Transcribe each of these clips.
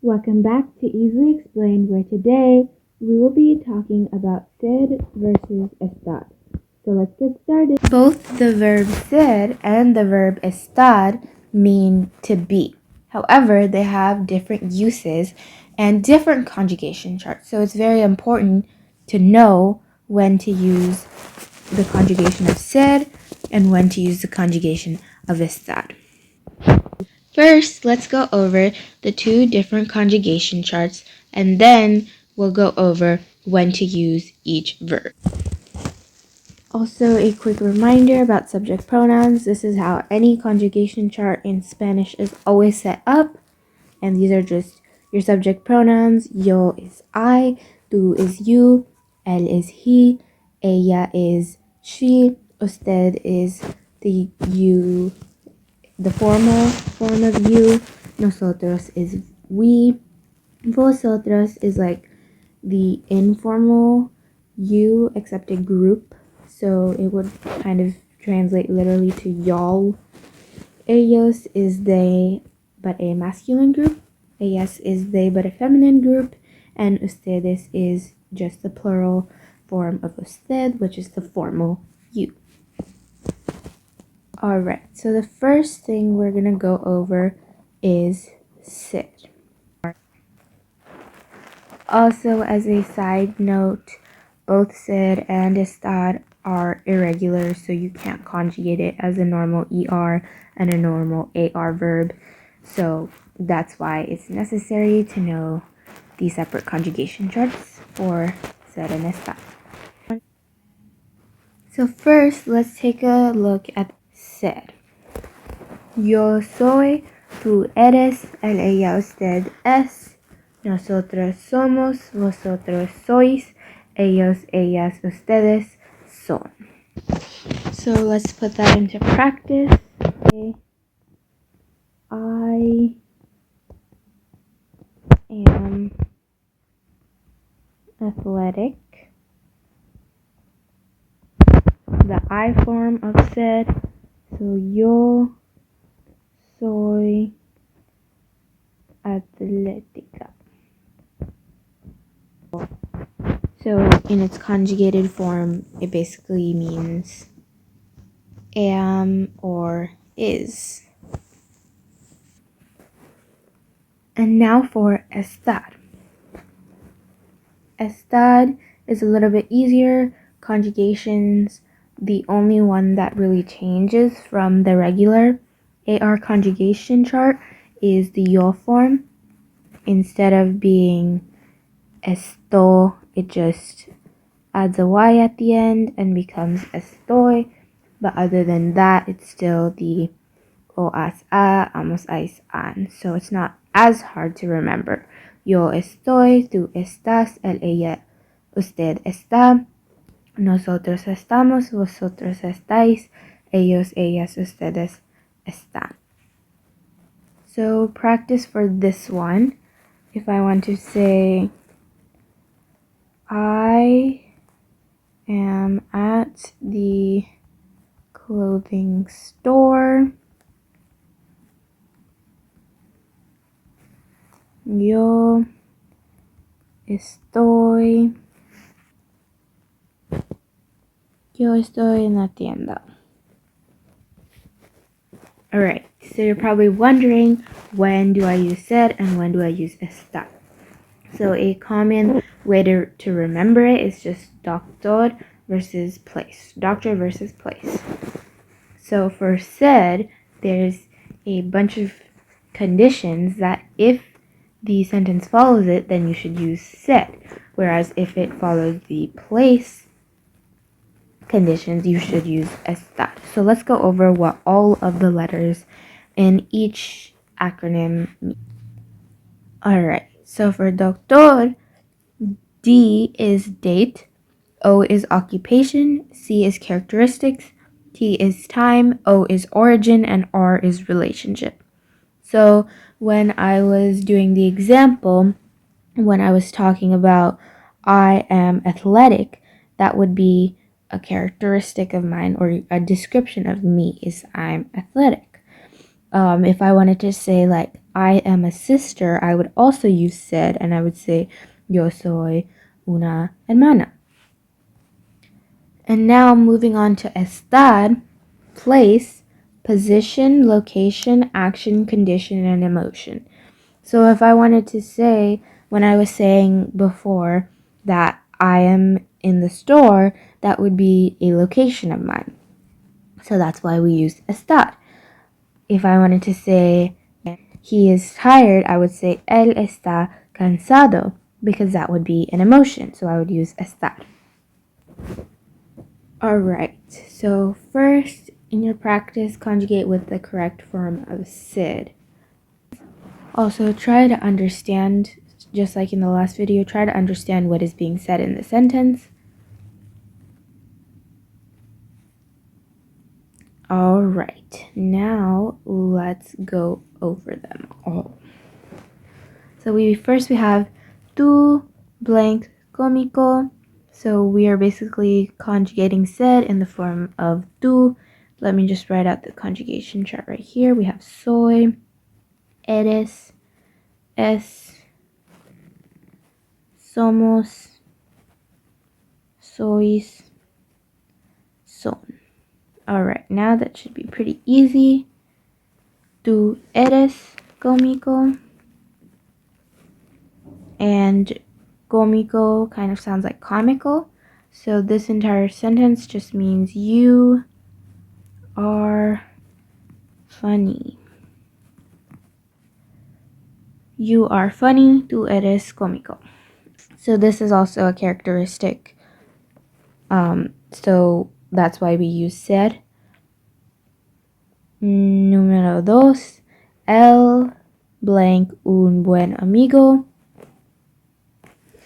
Welcome back to Easily Explained, where today we will be talking about ser versus estar. So let's get started. Both the verb ser and the verb estar mean to be. However, they have different uses and different conjugation charts. So it's very important to know when to use the conjugation of ser and when to use the conjugation of estar. First, let's go over the two different conjugation charts, and then we'll go over when to use each verb. Also, a quick reminder about subject pronouns. This is how any conjugation chart in Spanish is always set up, and these are just your subject pronouns. Yo is I, tú is you, él is he, ella is she, usted is the you, the formal form of you. Nosotros is we. Vosotros is like the informal you, except a group. So it would kind of translate literally to y'all. Ellos is they, but a masculine group. Ellas is they, but a feminine group. And ustedes is just the plural form of usted, which is the formal you. Alright, so the first thing we're going to go over is ser. Also, as a side note, both ser and estar are irregular, so you can't conjugate it as a normal ER and a normal AR verb. So that's why it's necessary to know the separate conjugation charts for ser and estar. So first, let's take a look at ser. Yo soy, tú eres, él, ella, usted es, nosotros somos, vosotros sois, ellos, ellas, ustedes son. So let's put that into practice. I am athletic. The I form of ser. So yo soy atlética. So in its conjugated form, it basically means am or is. And now for estar. Estar is a little bit easier. Conjugations, the only one that really changes from the regular AR conjugation chart is the yo form. Instead of being esto, it just adds a y at the end and becomes estoy. But other than that, it's still the o as a, amos ais an. So it's not as hard to remember. Yo estoy, tú estás, él, ella, usted está, nosotros estamos, vosotros estáis, ellos, ellas, ustedes están. So practice for this one. If I want to say, I am at the clothing store. Yo estoy en la tienda. Alright, so you're probably wondering, when do I use ser and when do I use estar? So a common way to remember it is just doctor versus place. Doctor versus place. So for ser, there's a bunch of conditions that if the sentence follows it, then you should use ser. Whereas if it follows the place conditions, you should use estar. So let's go over what all of the letters in each acronym mean. Alright, so for doctor, D is date, O is occupation, C is characteristics, T is time, O is origin, and R is relationship. So when I was doing the example, when I was talking about I am athletic, that would be a characteristic of mine, or a description of me is I'm athletic. If I wanted to say like I am a sister, I would also use sed, and I would say yo soy una hermana. And now moving on to estar, place, position, location, action, condition, and emotion. So if I wanted to say, when I was saying before that I am in the store, that would be a location of mine. So that's why we use estar. If I wanted to say he is tired, I would say él está cansado, because that would be an emotion. So I would use estar. Alright, so first in your practice, conjugate with the correct form of sid. Also, try to understand, just like in the last video, try to understand what is being said in the sentence. Alright, now let's go over them all. So we have tu blank cómico. So we are basically conjugating sed in the form of tu. Let me just write out the conjugation chart right here. We have soy, eres, es, somos, sois, son. Alright, now that should be pretty easy. Tu eres cómico. And cómico kind of sounds like comical. So this entire sentence just means you are funny. You are funny, tú eres cómico. So this is also a characteristic. So that's why we use ser. Número dos, el blank un buen amigo.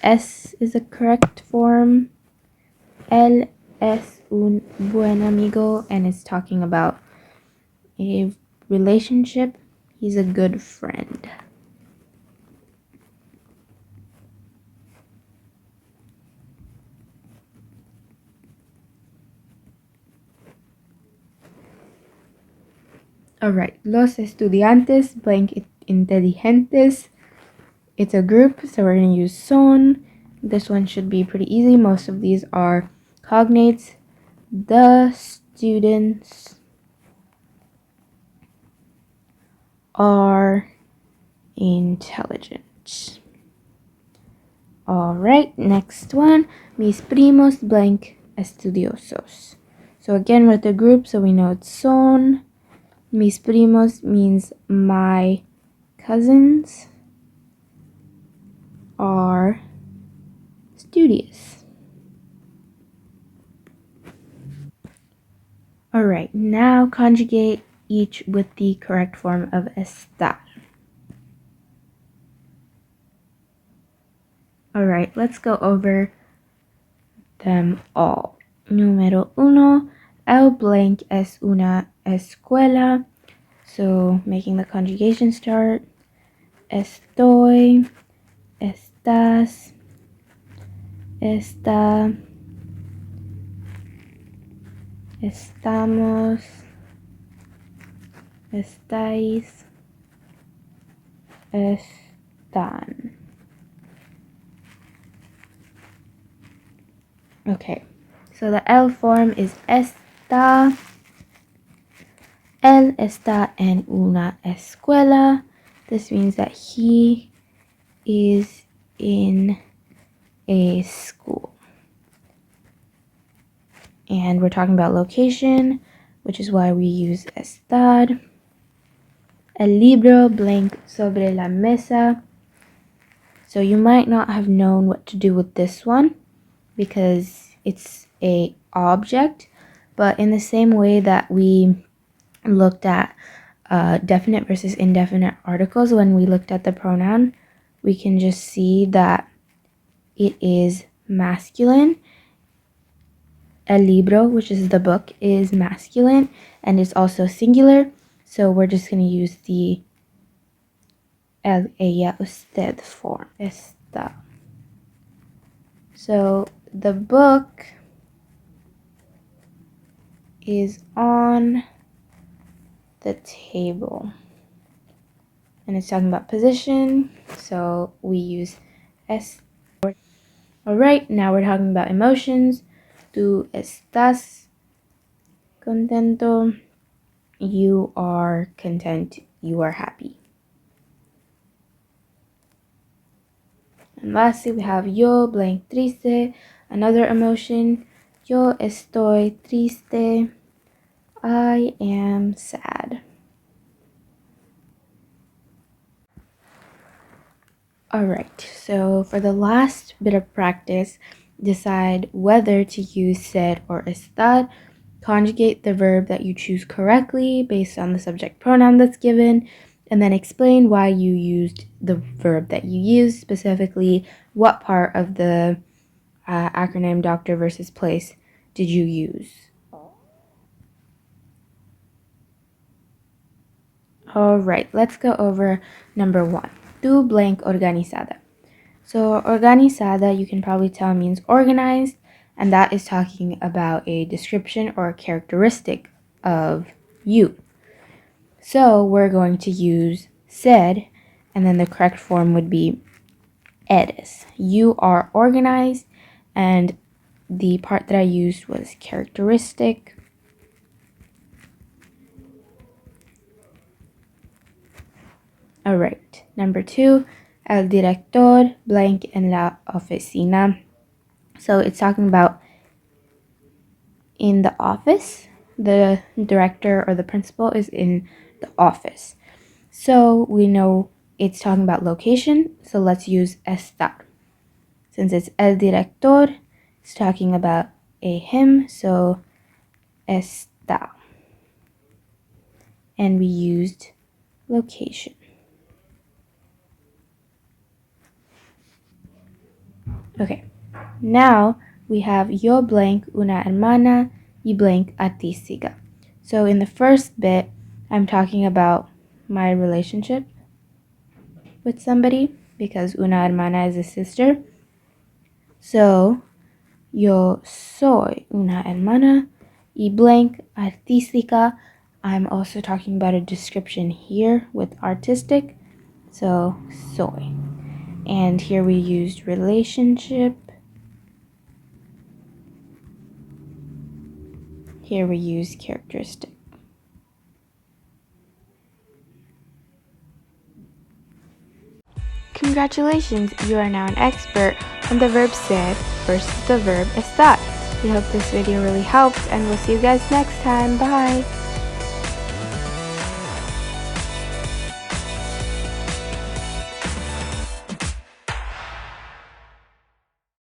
Es is a correct form. Él es un buen amigo, and it's talking about a relationship. He's a good friend. Alright, los estudiantes blank inteligentes. It's a group, so we're going to use son. This one should be pretty easy. Most of these are cognates. The students are intelligent. Alright, next one. Mis primos blank estudiosos. So again with the group, so we know it's son. Mis primos means my cousins are studious. Alright, now conjugate each with the correct form of estar. Alright, let's go over them all. Número uno, el blank es una escuela. So making the conjugation start. Estoy, estás, está, estamos, estáis, están. Okay, so the el form is está. Él está en una escuela. This means that he is in a school. And we're talking about location, which is why we use estar. El libro blank sobre la mesa. So you might not have known what to do with this one because it's a object, but in the same way that we looked at definite versus indefinite articles when we looked at the pronoun, we can just see that it is masculine. El libro, which is the book, is masculine and it's also singular. So we're just going to use the el, ella, usted form. Está. So the book is on the table. And it's talking about position, so we use es. Alright, now we're talking about emotions. Tú estás contento. You are content. You are happy. And lastly, we have yo blank triste, another emotion. Yo estoy triste. I am sad. Alright, so for the last bit of practice, decide whether to use ser or estar. Conjugate the verb that you choose correctly based on the subject pronoun that's given, and then explain why you used the verb that you used, specifically what part of the acronym doctor versus place did you use. Alright, let's go over number 1. Tu blank organizada. So organizada, you can probably tell, means organized, and that is talking about a description or a characteristic of you. So we're going to use ser, and then the correct form would be eres. You are organized, and the part that I used was characteristic. Alright, number 2, el director blank en la oficina. So it's talking about in the office. The director or the principal is in the office. So we know it's talking about location, so let's use estar. Since it's el director, it's talking about a him, so está. And we used location. Okay, now we have yo blank una hermana y blank artística. So in the first bit, I'm talking about my relationship with somebody because una hermana is a sister. So yo soy una hermana y blank artística. I'm also talking about a description here with artistic. So soy. And here we used relationship. Here we use characteristic. Congratulations, you are now an expert on the verb ser versus the verb estar. We hope this video really helped, and we'll see you guys next time. Bye!